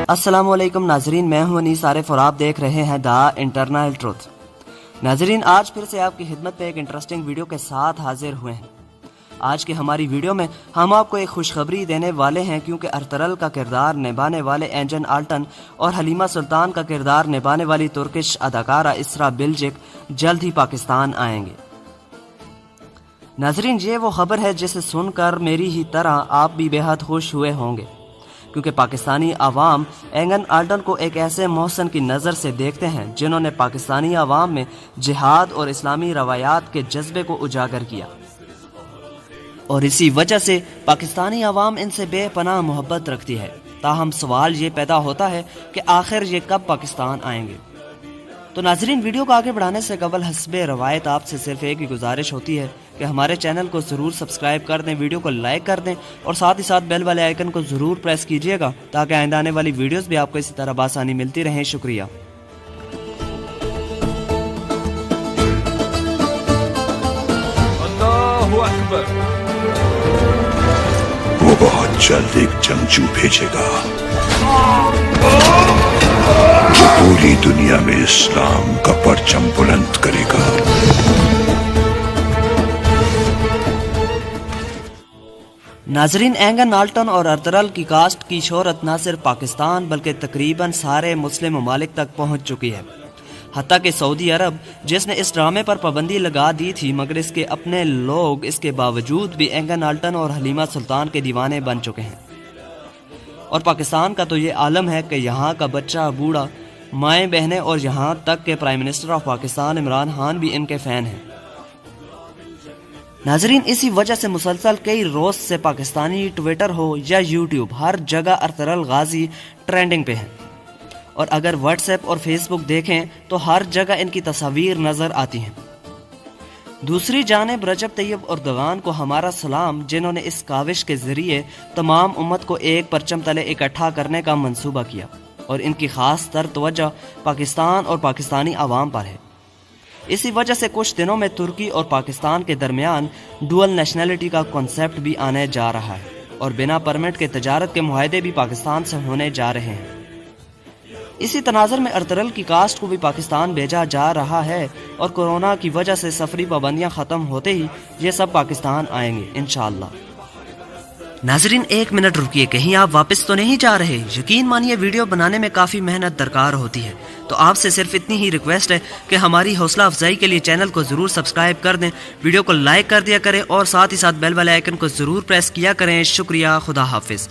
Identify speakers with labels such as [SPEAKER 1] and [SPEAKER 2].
[SPEAKER 1] السلام علیکم ناظرین، میں ہوں انیس عارف اور آپ دیکھ رہے ہیں دا انٹرنل ٹروتھ۔ ناظرین، آج پھر سے آپ کی خدمت پہ ایک انٹرسٹنگ ویڈیو کے ساتھ حاضر ہوئے ہیں۔ آج کی ہماری ویڈیو میں ہم آپ کو ایک خوشخبری دینے والے ہیں، کیونکہ ارطغرل کا کردار نبھانے والے اینجن آلٹن اور حلیمہ سلطان کا کردار نبھانے والی ترکش اداکارہ اسرا بلجک جلد ہی پاکستان آئیں گے۔ ناظرین، یہ وہ خبر ہے جسے سن کر میری ہی طرح آپ بھی بے حد خوش ہوئے ہوں گے، کیونکہ پاکستانی عوام اینجن آلٹن کو ایک ایسے محسن کی نظر سے دیکھتے ہیں جنہوں نے پاکستانی عوام میں جہاد اور اسلامی روایات کے جذبے کو اجاگر کیا، اور اسی وجہ سے پاکستانی عوام ان سے بے پناہ محبت رکھتی ہے۔ تاہم سوال یہ پیدا ہوتا ہے کہ آخر یہ کب پاکستان آئیں گے؟ تو ناظرین، ویڈیو کو آگے بڑھانے سے قبل حسب روایت آپ سے صرف ایک ہی گزارش ہوتی ہے کہ ہمارے چینل کو ضرور سبسکرائب کر دیں، ویڈیو کو لائک کر دیں اور ساتھ ہی ساتھ بیل والے آئیکن کو ضرور پریس کیجئے گا تاکہ آئندہ آنے والی ویڈیوز بھی آپ کو اسی طرح بآسانی ملتی رہیں۔ شکریہ۔
[SPEAKER 2] اللہ اکبر۔
[SPEAKER 3] وہ بہت جلد ایک جنگجو بھیجے گا جو پوری دنیا میں اسلام کا پرچم بلند کرے گا۔
[SPEAKER 1] ناظرین، اینجن آلٹن اور ارطغرل کی کاسٹ کی شہرت نہ صرف پاکستان بلکہ تقریباً سارے مسلم ممالک تک پہنچ چکی ہے، حتیٰ کہ سعودی عرب جس نے اس ڈرامے پر پابندی لگا دی تھی، مگر اس کے اپنے لوگ اس کے باوجود بھی اینجن آلٹن اور حلیمہ سلطان کے دیوانے بن چکے ہیں۔ اور پاکستان کا تو یہ عالم ہے کہ یہاں کا بچہ بوڑھا، مائیں بہنیں اور یہاں تک کہ prime minister of Pakistan Imran Khan بھی ان کے فین ہیں۔ ناظرین، اسی وجہ سے مسلسل کئی روز سے پاکستانی ٹویٹر ہو یا یوٹیوب، ہر جگہ ارطغرل غازی ٹرینڈنگ پہ ہیں، اور اگر واٹس ایپ اور فیس بک دیکھیں تو ہر جگہ ان کی تصاویر نظر آتی ہیں۔ دوسری جانب رجب طیب اردوغان کو ہمارا سلام، جنہوں نے اس کاوش کے ذریعے تمام امت کو ایک پرچم تلے اکٹھا کرنے کا منصوبہ کیا، اور ان کی خاص تر توجہ پاکستان اور پاکستانی عوام پر ہے۔ اسی وجہ سے کچھ دنوں میں ترکی اور پاکستان کے درمیان ڈوئل نیشنلٹی کا کنسیپٹ بھی آنے جا رہا ہے، اور بنا پرمٹ کے تجارت کے معاہدے بھی پاکستان سے ہونے جا رہے ہیں۔ اسی تناظر میں ارطغرل کی کاسٹ کو بھی پاکستان بھیجا جا رہا ہے، اور کورونا کی وجہ سے سفری پابندیاں ختم ہوتے ہی یہ سب پاکستان آئیں گے انشاءاللہ۔ ناظرین، ایک منٹ رکیے، کہیں آپ واپس تو نہیں جا رہے؟ یقین مانیے ویڈیو بنانے میں کافی محنت درکار ہوتی ہے، تو آپ سے صرف اتنی ہی ریکویسٹ ہے کہ ہماری حوصلہ افزائی کے لیے چینل کو ضرور سبسکرائب کر دیں، ویڈیو کو لائک کر دیا کریں اور ساتھ ہی ساتھ بیل والے آئیکن کو ضرور پریس کیا کریں۔ شکریہ، خدا حافظ۔